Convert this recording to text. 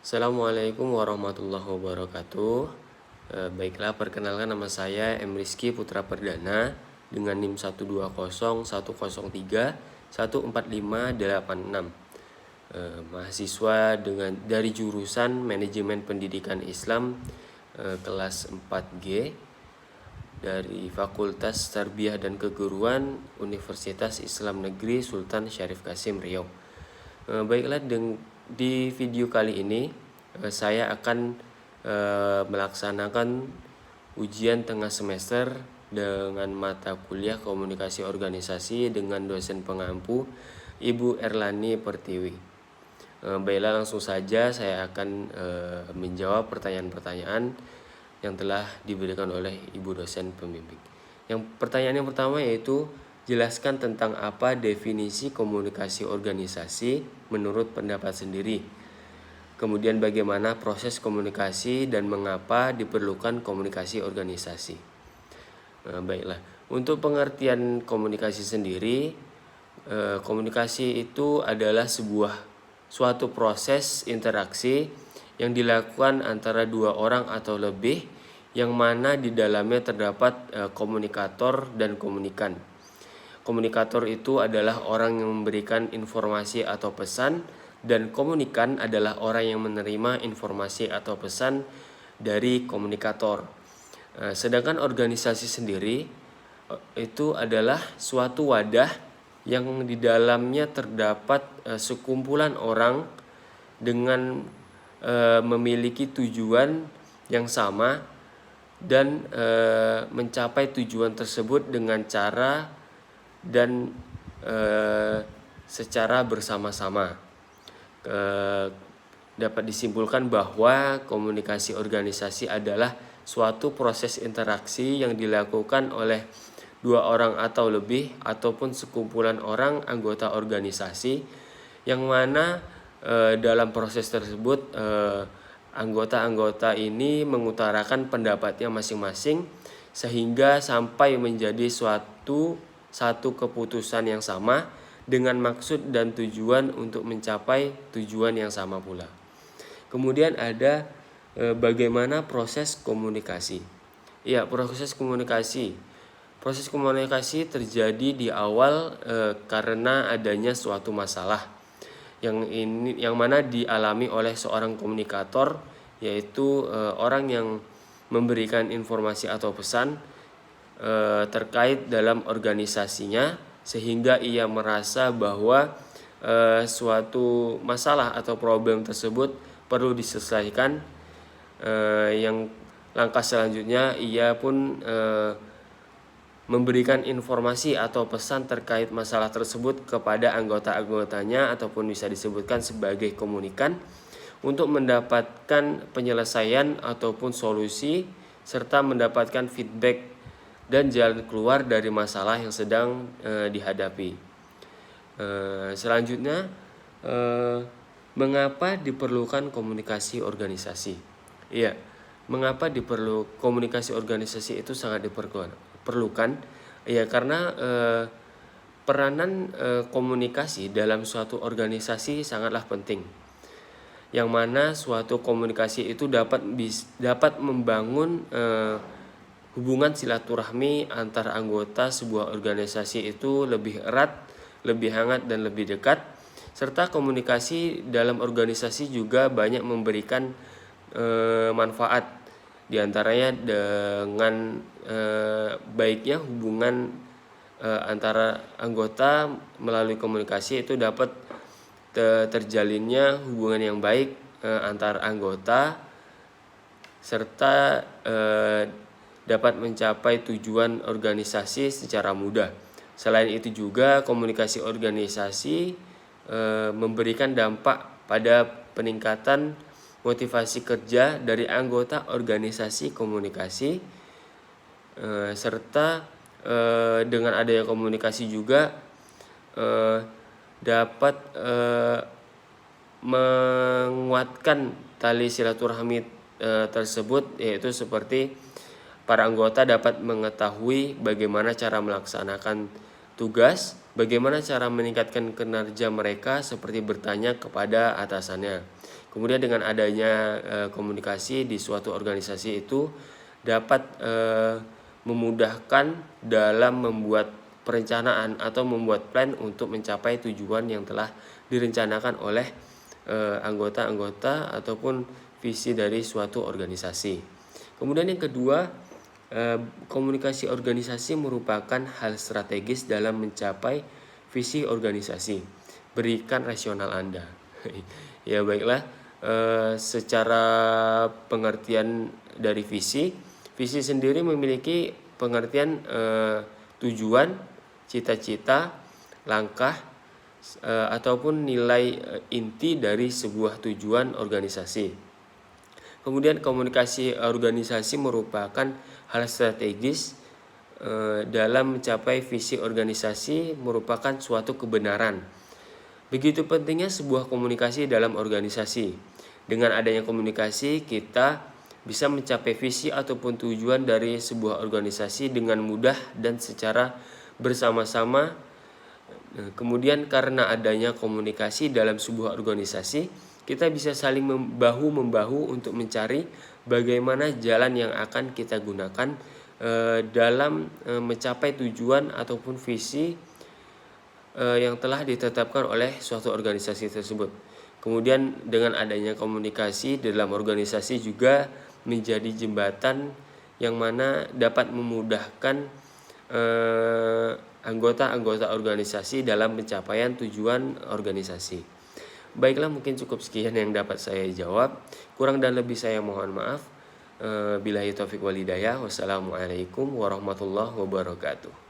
Assalamualaikum warahmatullahi wabarakatuh. Baiklah, perkenalkan nama saya M. Rizky Putra Perdana dengan NIM 1201013145866. Mahasiswa dari jurusan Manajemen Pendidikan Islam kelas 4G dari Fakultas Tarbiyah dan Keguruan Universitas Islam Negeri Sultan Syarif Kasim Riau. Baiklah, di video kali ini saya akan melaksanakan ujian tengah semester dengan mata kuliah Komunikasi Organisasi dengan dosen pengampu Ibu Erlani Pertiwi. Baiklah, langsung saja saya akan menjawab pertanyaan-pertanyaan yang telah diberikan oleh Ibu dosen pembimbing. Pertanyaan yang pertama yaitu, jelaskan tentang apa definisi komunikasi organisasi menurut pendapat sendiri. Kemudian bagaimana proses komunikasi dan mengapa diperlukan komunikasi organisasi. Baiklah, untuk pengertian komunikasi sendiri, komunikasi itu adalah suatu proses interaksi yang dilakukan antara dua orang atau lebih, yang mana di dalamnya terdapat komunikator dan komunikan. Komunikator itu adalah orang yang memberikan informasi atau pesan, dan komunikan adalah orang yang menerima informasi atau pesan dari komunikator. Sedangkan organisasi sendiri itu adalah suatu wadah yang di dalamnya terdapat sekumpulan orang dengan memiliki tujuan yang sama dan mencapai tujuan tersebut dengan cara dan secara bersama-sama. Dapat disimpulkan bahwa komunikasi organisasi adalah suatu proses interaksi yang dilakukan oleh dua orang atau lebih ataupun sekumpulan orang anggota organisasi, yang mana dalam proses tersebut anggota-anggota ini mengutarakan pendapatnya masing-masing sehingga sampai menjadi satu keputusan yang sama dengan maksud dan tujuan untuk mencapai tujuan yang sama pula. Kemudian ada bagaimana proses komunikasi. Ya, proses komunikasi terjadi di awal karena adanya suatu masalah yang mana dialami oleh seorang komunikator, yaitu orang yang memberikan informasi atau pesan terkait dalam organisasinya, sehingga ia merasa bahwa suatu masalah atau problem tersebut perlu diselesaikan. Yang langkah selanjutnya ia pun memberikan informasi atau pesan terkait masalah tersebut kepada anggota-anggotanya, ataupun bisa disebutkan sebagai komunikan, untuk mendapatkan penyelesaian ataupun solusi serta mendapatkan feedback dan jalan keluar dari masalah yang sedang dihadapi. Selanjutnya, mengapa diperlukan komunikasi organisasi? Iya, mengapa komunikasi organisasi itu sangat diperlukan? Ya, karena peranan komunikasi dalam suatu organisasi sangatlah penting, yang mana suatu komunikasi itu dapat membangun hubungan silaturahmi antar anggota sebuah organisasi itu lebih erat, lebih hangat, dan lebih dekat. Serta komunikasi dalam organisasi juga banyak memberikan manfaat, diantaranya dengan baiknya hubungan antara anggota. Melalui komunikasi itu dapat terjalinnya hubungan yang baik antar anggota, serta dapat mencapai tujuan organisasi secara mudah. Selain itu juga komunikasi organisasi memberikan dampak pada peningkatan motivasi kerja dari anggota organisasi komunikasi, serta dengan adanya komunikasi juga dapat menguatkan tali silaturahmi tersebut, yaitu seperti para anggota dapat mengetahui bagaimana cara melaksanakan tugas Bagaimana cara meningkatkan kinerja mereka seperti bertanya kepada atasannya. Kemudian dengan adanya komunikasi di suatu organisasi itu dapat memudahkan dalam membuat perencanaan atau membuat plan untuk mencapai tujuan yang telah direncanakan oleh anggota-anggota ataupun visi dari suatu organisasi. Kemudian yang kedua, komunikasi organisasi merupakan hal strategis dalam mencapai visi organisasi. Berikan rasional Anda. Ya baiklah, secara pengertian dari visi sendiri memiliki pengertian tujuan, cita-cita, langkah ataupun nilai inti dari sebuah tujuan organisasi. Kemudian komunikasi organisasi merupakan hal strategis dalam mencapai visi organisasi, merupakan suatu kebenaran. Begitu pentingnya sebuah komunikasi dalam organisasi. Dengan adanya komunikasi, kita bisa mencapai visi ataupun tujuan dari sebuah organisasi dengan mudah dan secara bersama-sama. Kemudian karena adanya komunikasi dalam sebuah organisasi, kita bisa saling bahu-membahu untuk mencari bagaimana jalan yang akan kita gunakan dalam mencapai tujuan ataupun visi yang telah ditetapkan oleh suatu organisasi tersebut. Kemudian dengan adanya komunikasi dalam organisasi juga menjadi jembatan yang mana dapat memudahkan anggota-anggota organisasi dalam pencapaian tujuan organisasi. Baiklah, mungkin cukup sekian yang dapat saya jawab. Kurang dan lebih saya mohon maaf. Billahi taufiq wal hidayah. Wassalamualaikum warahmatullahi wabarakatuh.